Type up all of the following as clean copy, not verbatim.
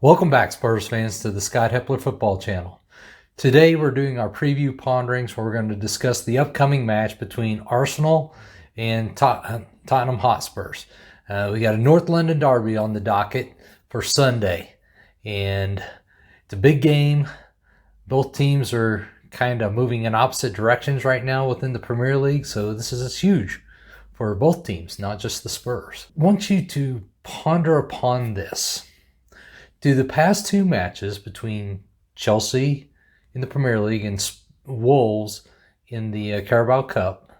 Welcome back, Spurs fans, to the Scott Hepler Football Channel. Today we're doing our preview ponderings where we're going to discuss the upcoming match between Arsenal and Tottenham Hotspurs. We got a North London derby on the docket for Sunday, and it's a big game. Both teams are kind of moving in opposite directions right now within the Premier League, so this is huge for both teams, not just the Spurs. I want you to ponder upon this. Do the past two matches between Chelsea in the Premier League and Wolves in the Carabao Cup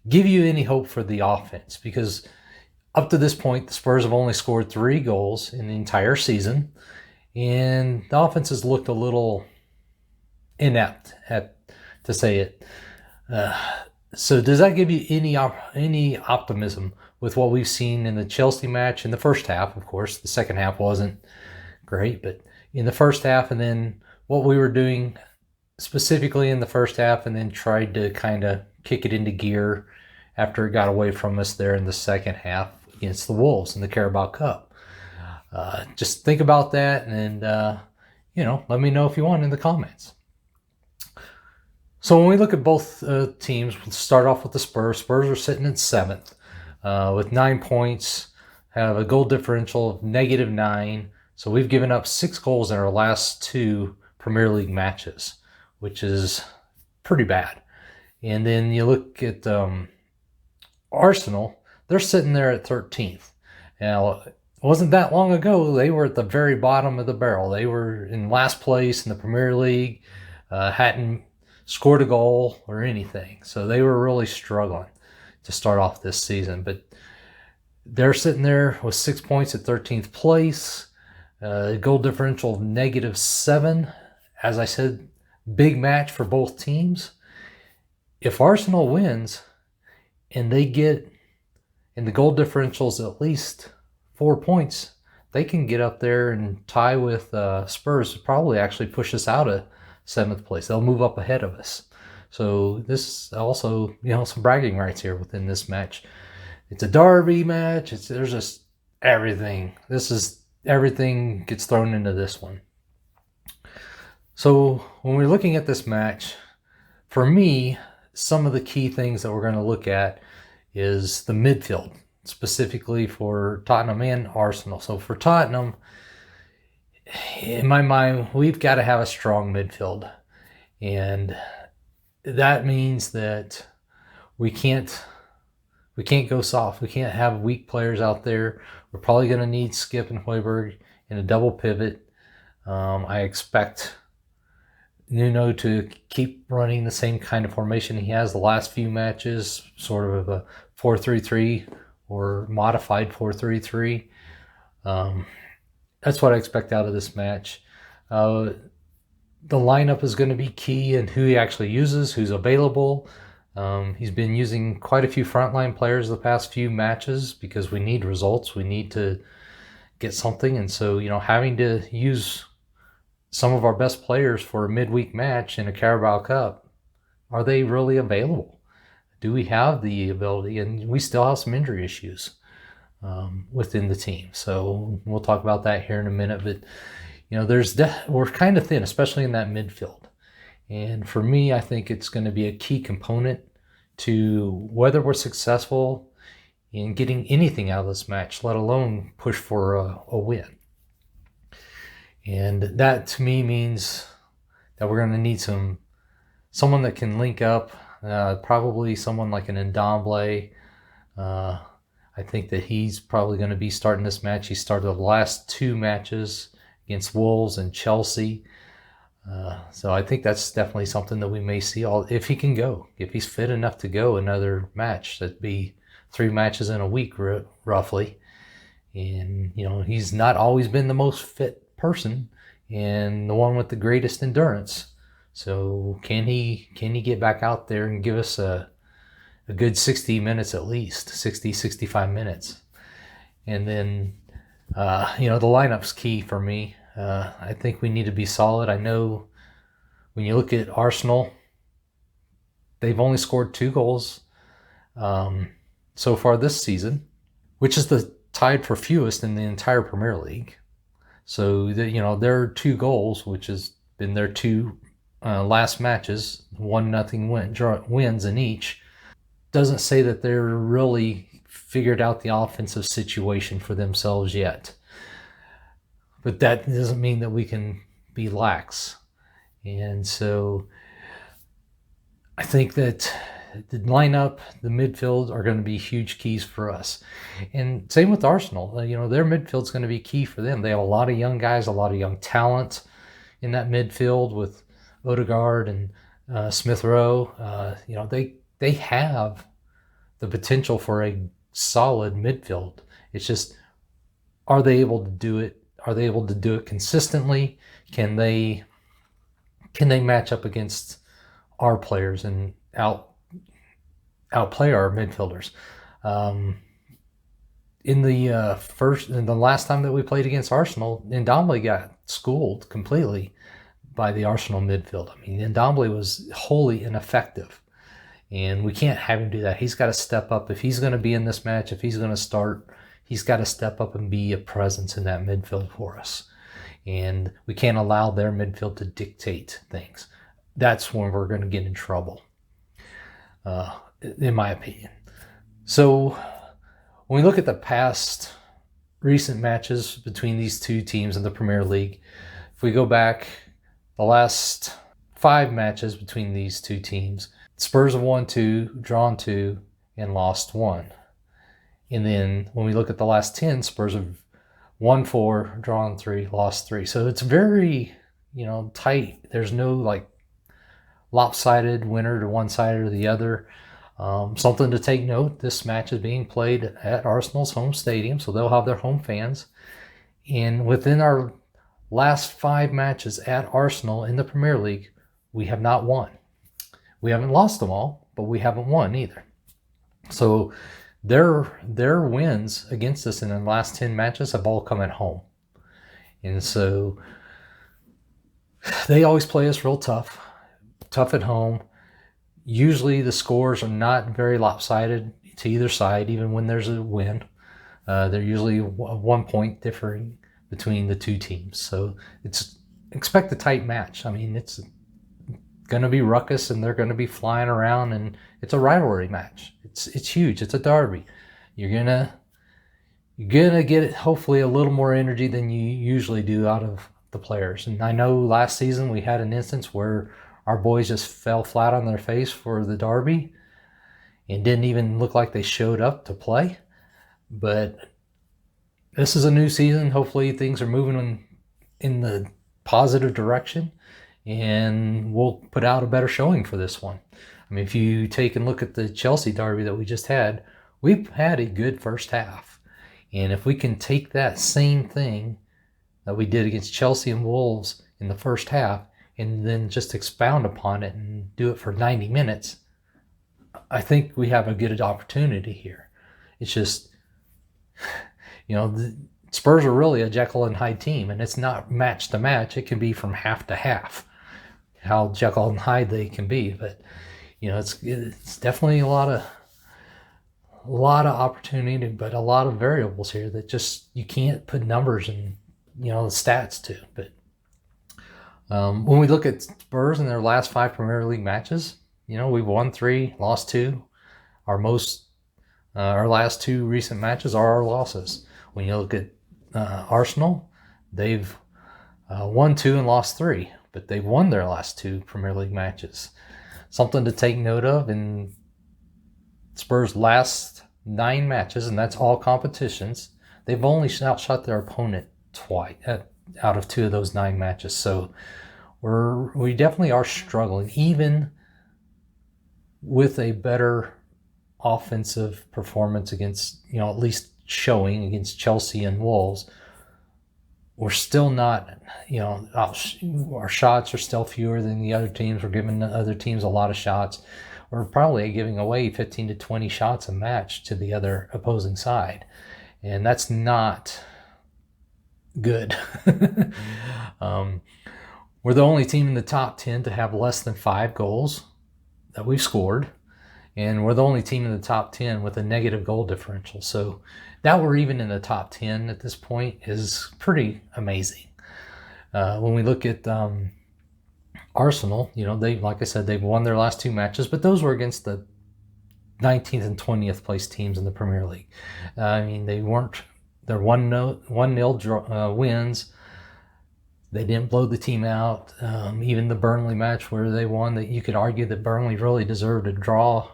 give you any hope for the offense? Because up to this point, the Spurs have only scored 3 goals in the entire season, and the offense has looked a little inept, to say it. So does that give you any optimism with what we've seen in the Chelsea match in the first half? Of course, the second half wasn't great, but in the first half, and then what we were doing specifically in the first half, and then tried to kind of kick it into gear after it got away from us there in the second half against the Wolves in the Carabao Cup. Just think about that, and let me know if you want in the comments. So when we look at both teams, we'll start off with the Spurs. Spurs are sitting in 7th with 9 points, have a goal differential of -9. So we've given up 6 goals in our last 2 Premier League matches, which is pretty bad. And then you look at Arsenal, they're sitting there at 13th. Now, it wasn't that long ago, they were at the very bottom of the barrel. They were in last place in the Premier League, hadn't scored a goal or anything. So they were really struggling to start off this season. But they're sitting there with 6 points at 13th place. Goal differential of -7. As I said, big match for both teams. If Arsenal wins and they get, and the goal differential's at least 4 points, they can get up there and tie with Spurs, probably actually push us out of 7th place. They'll move up ahead of us. So this also, some bragging rights here within this match. It's a derby match. There's just everything. Everything gets thrown into this one. So when we're looking at this match, for me, some of the key things that we're going to look at is the midfield, specifically for Tottenham and Arsenal. So for Tottenham, in my mind, we've got to have a strong midfield. And that means that we can't go soft. We can't have weak players out there. We're probably going to need Skip and Højbjerg in a double pivot. I expect Nuno to keep running the same kind of formation he has the last few matches, sort of a 4-3-3 or modified 4-3-3. That's what I expect out of this match. The lineup is going to be key in who he actually uses, who's available. He's been using quite a few frontline players the past few matches because we need results. We need to get something. And so, having to use some of our best players for a midweek match in a Carabao Cup, are they really available? Do we have the ability? And we still have some injury issues within the team. So we'll talk about that here in a minute. But, we're kind of thin, especially in that midfield. And for me, I think it's going to be a key component to whether we're successful in getting anything out of this match, let alone push for a win. And that to me means that we're going to need someone that can link up, probably someone like an Ndombele. I think that he's probably going to be starting this match. He started the last 2 matches against Wolves and Chelsea. So I think that's definitely something that we may see if he can go, if he's fit enough to go another match. That'd be 3 matches in a week, roughly. And, he's not always been the most fit person and the one with the greatest endurance. So can he get back out there and give us a good 60 minutes at least, 65 minutes? And then, the lineup's key for me. I think we need to be solid. I know when you look at Arsenal, they've only scored 2 goals so far this season, which is tied for fewest in the entire Premier League. So their 2 goals, which has been their 2 last matches, 1-0 wins in each, doesn't say that they're really figured out the offensive situation for themselves yet. But that doesn't mean that we can be lax. And so I think that the lineup, the midfield are going to be huge keys for us. And same with Arsenal. Their midfield's going to be key for them. They have a lot of young guys, a lot of young talent in that midfield with Odegaard and Smith Rowe. They have the potential for a solid midfield. It's just, are they able to do it? Are they able to do it consistently? Can they match up against our players and outplay our midfielders? In the last time that we played against Arsenal, Ndombele got schooled completely by the Arsenal midfield. I mean, Ndombele was wholly ineffective, and we can't have him do that. He's got to step up. If he's going to be in this match, if he's going to start, he's got to step up and be a presence in that midfield for us. And we can't allow their midfield to dictate things. That's when we're going to get in trouble, in my opinion. So when we look at the past recent matches between these two teams in the Premier League, if we go back the last 5 matches between these two teams, Spurs have won 2, drawn 2, and lost 1. And then when we look at the last 10, Spurs have won 4, drawn 3, lost 3. So it's very, tight. There's no lopsided winner to one side or the other. Something to take note, this match is being played at Arsenal's home stadium, so they'll have their home fans. And within our last 5 matches at Arsenal in the Premier League, we have not won. We haven't lost them all, but we haven't won either. So their wins against us in the last 10 matches have all come at home. And so they always play us real tough at home. Usually the scores are not very lopsided to either side, even when there's a win. They're usually 1 point differing between the two teams. So expect a tight match. I mean, it's going to be ruckus, and they're going to be flying around, and it's a rivalry match. It's huge. It's a derby. You're gonna get hopefully a little more energy than you usually do out of the players. And I know last season we had an instance where our boys just fell flat on their face for the derby and didn't even look like they showed up to play. But this is a new season. Hopefully things are moving in the positive direction, and we'll put out a better showing for this one. I mean, if you take and look at the Chelsea derby that we just had, we've had a good first half. And if we can take that same thing that we did against Chelsea and Wolves in the first half and then just expound upon it and do it for 90 minutes, I think we have a good opportunity here. It's just, the Spurs are really a Jekyll and Hyde team, and it's not match to match. It can be from half to half, how Jekyll and Hyde they can be. But it's definitely a lot of opportunity, but a lot of variables here that just you can't put numbers and the stats to. But when we look at Spurs in their last 5 Premier League matches, we've won 3, lost 2. Our last 2 recent matches are our losses. When you look at Arsenal, they've won 2 and lost 3, but they've won their last 2 Premier League matches. Something to take note of in Spurs' last 9 matches, and that's all competitions, they've only outshot their opponent twice out of 2 of those 9 matches. So we definitely are struggling, even with a better offensive performance against, at least showing against Chelsea and Wolves. We're still not, our shots are still fewer than the other teams. We're giving the other teams a lot of shots. We're probably giving away 15 to 20 shots a match to the other opposing side. And that's not good. We're the only team in the top 10 to have less than 5 goals that we've scored. And we're the only team in the top 10 with a negative goal differential. So that we're even in the top 10 at this point is pretty amazing. When we look at Arsenal, they, like I said, they've won their last 2 matches, but those were against the 19th and 20th place teams in the Premier League. I mean, they're 1-0 wins. They didn't blow the team out. Even the Burnley match where they won, that you could argue that Burnley really deserved a draw,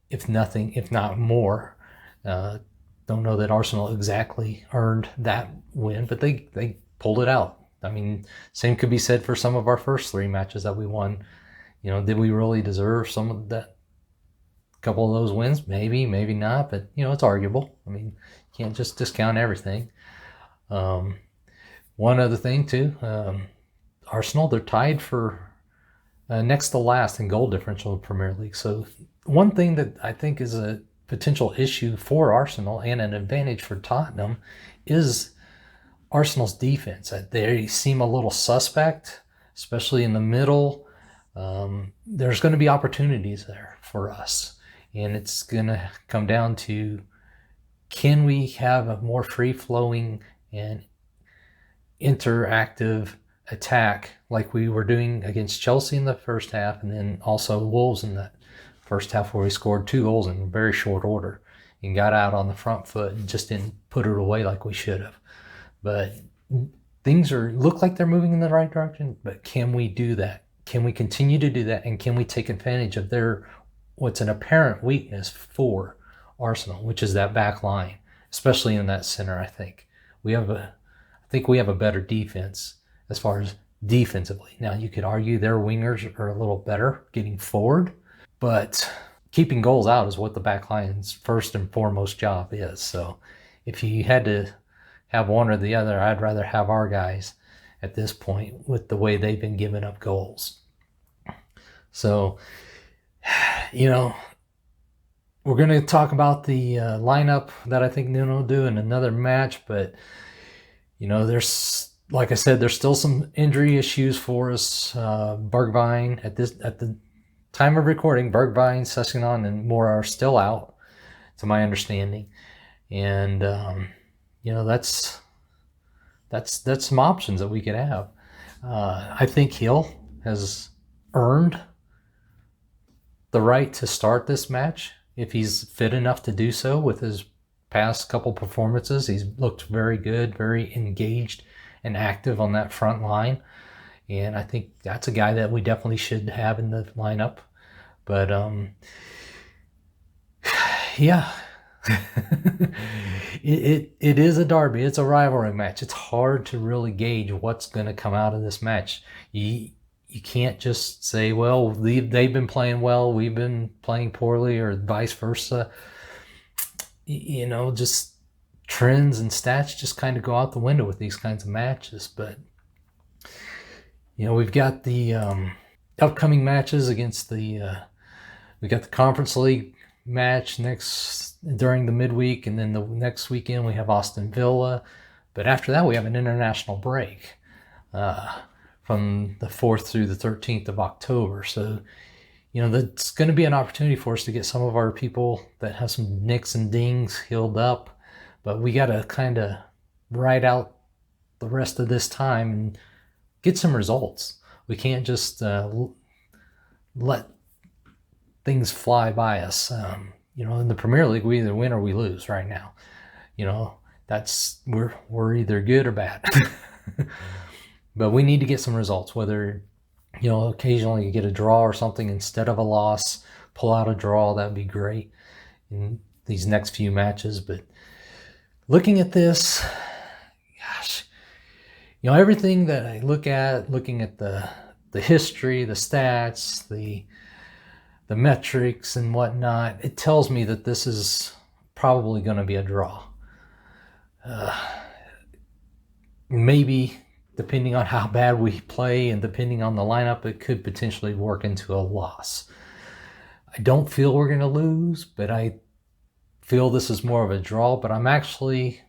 if not more. Don't know that Arsenal exactly earned that win, but they pulled it out. I mean, same could be said for some of our first 3 matches that we won. Did we really deserve some of that? Couple of those wins? Maybe not, but it's arguable. I mean, you can't just discount everything. One other thing too, Arsenal, they're tied for next to last in goal differential in the Premier League. So one thing that I think is a potential issue for Arsenal and an advantage for Tottenham is Arsenal's defense. They seem a little suspect, especially in the middle. There's going to be opportunities there for us, and it's going to come down to, can we have a more free-flowing and interactive attack like we were doing against Chelsea in the first half, and then also Wolves in that first half where we scored 2 goals in very short order and got out on the front foot and just didn't put it away like we should have. But things look like they're moving in the right direction, but can we do that? Can we continue to do that? And can we take advantage of what's an apparent weakness for Arsenal, which is that back line, especially in that center? I think we have a better defense as far as defensively. Now, you could argue their wingers are a little better getting forward, but keeping goals out is what the back line's first and foremost job is. So if you had to have one or the other, I'd rather have our guys at this point with the way they've been giving up goals. So, we're going to talk about the lineup that I think Nuno will do in another match, but there's, like I said, there's still some injury issues for us. Bergwijn, at the time of recording, Bergwijn, Sessegnon, and Moore are still out, to my understanding. And that's some options that we could have. I think Hill has earned the right to start this match if he's fit enough to do so. With his past couple performances, he's looked very good, very engaged and active on that front line, and I think that's a guy that we definitely should have in the lineup. But yeah, it is a derby. It's a rivalry match. It's hard to really gauge what's going to come out of this match. You can't just say, well, they've been playing well, we've been playing poorly, or vice versa. Just trends and stats just kind of go out the window with these kinds of matches. But we've got the upcoming matches against we got the Conference League match during the midweek, and then the next weekend we have Aston Villa. But after that, we have an international break from the 4th through the 13th of October. So, that's going to be an opportunity for us to get some of our people that have some nicks and dings healed up. But we got to kind of ride out the rest of this time and get some results. We can't just let things fly by us. In the Premier League, we either win or we lose right now. We're either good or bad. But we need to get some results, whether, occasionally you get a draw or something instead of a loss, pull out a draw. That would be great in these next few matches. But looking at this, gosh, everything that I looking at the history, the stats, the metrics and whatnot, it tells me that this is probably going to be a draw. Maybe, depending on how bad we play and depending on the lineup, it could potentially work into a loss. I don't feel we're going to lose, but I feel this is more of a draw. But I'm actually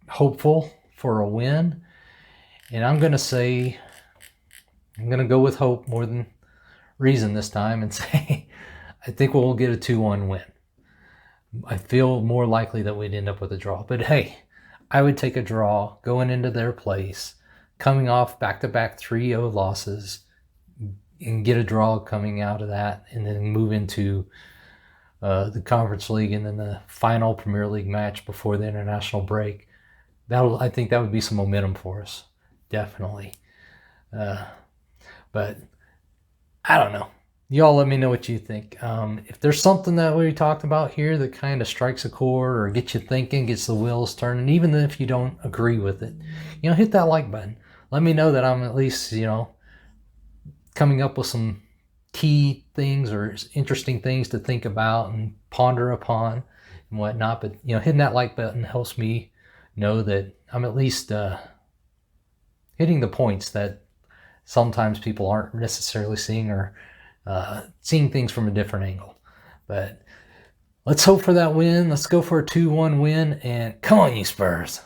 hopeful for a win. And I'm going to go with hope more than reason this time and say I think we'll get a 2-1 win. I feel more likely that we'd end up with a draw. But hey, I would take a draw going into their place, coming off back-to-back 3-0 losses, and get a draw coming out of that, and then move into the Conference League and then the final Premier League match before the international break. I think that would be some momentum for us, definitely. But I don't know. Y'all let me know what you think. If there's something that we talked about here that kind of strikes a chord or gets you thinking, gets the wheels turning, even if you don't agree with it, hit that like button. Let me know that I'm at least, coming up with some key things or interesting things to think about and ponder upon and whatnot. But, hitting that like button helps me know that I'm at least hitting the points that sometimes people aren't necessarily seeing, or seeing things from a different angle. But let's hope for that win. Let's go for a 2-1 win, and come on, you Spurs.